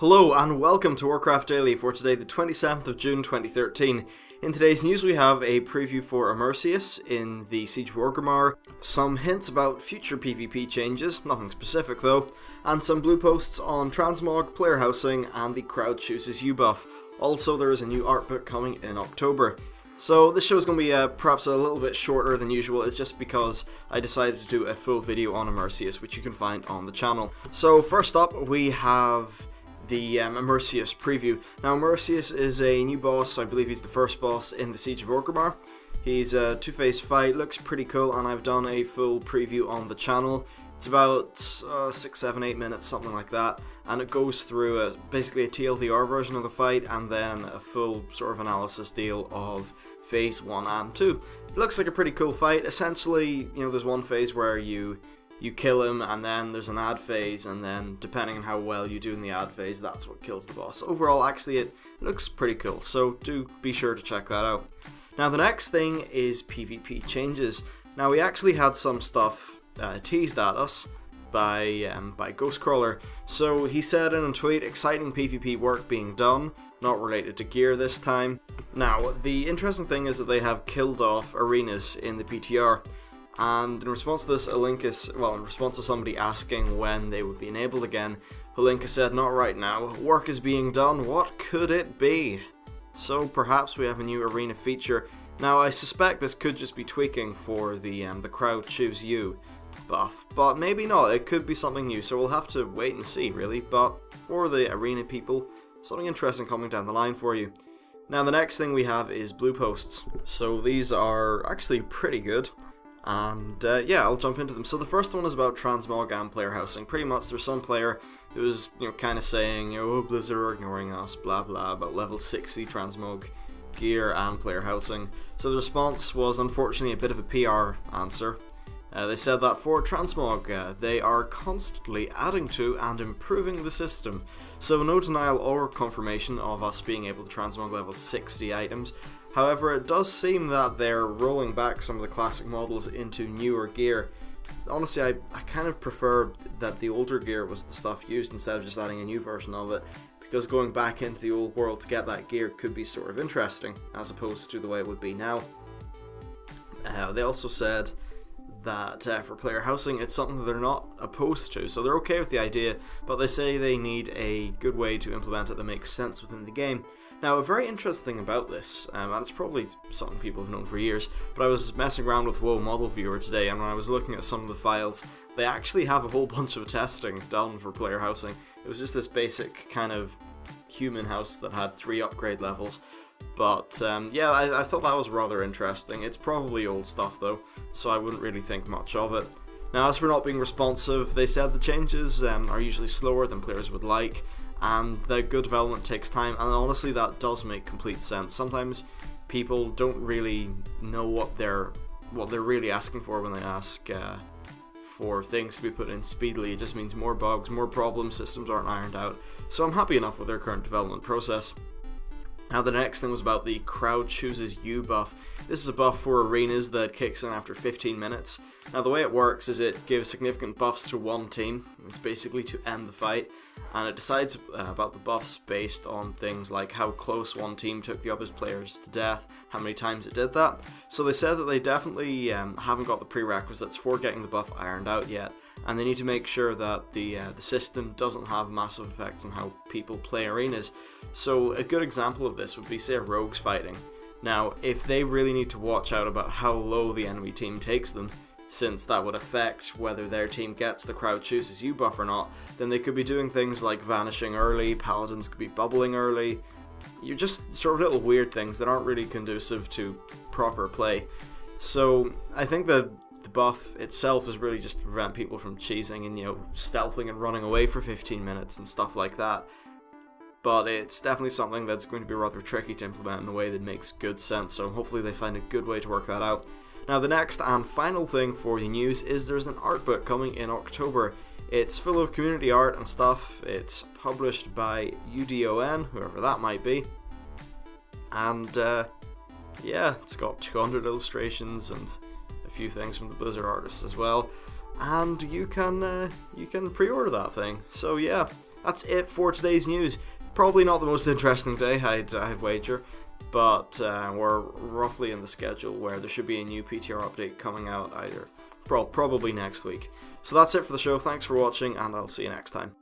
Hello and welcome to Warcraft Daily for today the 27th of June 2013. In today's news we have a preview for Immerseus in the Siege of Orgrimmar, some hints about future PvP changes, nothing specific though, and some blue posts on Transmog, player housing and the Crowd Chooses You buff. Also there is a new art book coming in October. So this show is going to be perhaps a little bit shorter than usual. It's just because I decided to do a full video on Immerseus, which you can find on the channel. So first up we have the Immerseus Preview. Now Immerseus is a new boss. I believe he's the first boss in the Siege of Orgrimmar. He's a two-phase fight, looks pretty cool, and I've done a full preview on the channel. It's about 6, 7, 8 minutes, something like that, and it goes through basically a TLDR version of the fight and then a full sort of analysis deal of phase 1 and 2. It looks like a pretty cool fight. Essentially, there's one phase where you kill him, and then there's an ad phase, and then depending on how well you do in the ad phase, that's what kills the boss. Overall, actually, it looks pretty cool, so do be sure to check that out. Now, the next thing is PvP changes. Now, we actually had some stuff teased at us by Ghostcrawler. So he said in a tweet, exciting PvP work being done, not related to gear this time. Now, the interesting thing is that they have killed off arenas in the PTR. And in response to this, in response to somebody asking when they would be enabled again, Helinka said, not right now, work is being done, what could it be? So perhaps we have a new arena feature. Now I suspect this could just be tweaking for the Crowd Choose You buff, but maybe not, it could be something new, so we'll have to wait and see really, but for the arena people, something interesting coming down the line for you. Now the next thing we have is blue posts, so these are actually pretty good. And yeah, I'll jump into them. So the first one is about Transmog and player housing. Pretty much there's some player who was kind of saying, oh, Blizzard are ignoring us, blah blah, about level 60 Transmog gear and player housing. So the response was unfortunately a bit of a PR answer. They said that for Transmog, they are constantly adding to and improving the system. So no denial or confirmation of us being able to Transmog level 60 items. However, it does seem that they're rolling back some of the classic models into newer gear. Honestly, I kind of prefer that the older gear was the stuff used instead of just adding a new version of it, because going back into the old world to get that gear could be sort of interesting, as opposed to the way it would be now. They also said that for player housing, it's something that they're not opposed to, so they're okay with the idea, but they say they need a good way to implement it that makes sense within the game. Now, a very interesting thing about this, and it's probably something people have known for years, but I was messing around with WoW Model Viewer today, and when I was looking at some of the files, they actually have a whole bunch of testing done for player housing. It was just this basic kind of human house that had 3 upgrade levels, but yeah, I thought that was rather interesting. It's probably old stuff though, so I wouldn't really think much of it. Now, as for not being responsive, they said the changes are usually slower than players would like, and the good development takes time, and honestly that does make complete sense. Sometimes people don't really know what they're really asking for when they ask for things to be put in speedily. It just means more bugs, more problems, systems aren't ironed out. So I'm happy enough with their current development process. Now the next thing was about the Crowd Chooses You buff. This is a buff for arenas that kicks in after 15 minutes. Now the way it works is it gives significant buffs to one team. It's basically to end the fight, and it decides about the buffs based on things like how close one team took the other's players to death, how many times it did that. So they said that they definitely haven't got the prerequisites for getting the buff ironed out yet, and they need to make sure that the system doesn't have massive effects on how people play arenas. So a good example of this would be, say, a rogues fighting. Now, if they really need to watch out about how low the enemy team takes them, since that would affect whether their team gets the Crowd Chooses You buff or not, then they could be doing things like vanishing early, paladins could be bubbling early. You're just sort of little weird things that aren't really conducive to proper play. So I think that the buff itself is really just to prevent people from cheesing and stealthing and running away for 15 minutes and stuff like that. But it's definitely something that's going to be rather tricky to implement in a way that makes good sense, so hopefully they find a good way to work that out. Now the next and final thing for the news is there's an art book coming in October. It's full of community art and stuff. It's published by UDON, whoever that might be. And yeah, it's got 200 illustrations and a few things from the Blizzard artists as well. And you can pre-order that thing. So yeah, that's it for today's news. Probably not the most interesting day, I'd wager, but we're roughly in the schedule where there should be a new PTR update coming out either probably next week. So that's it for the show. Thanks for watching, and I'll see you next time.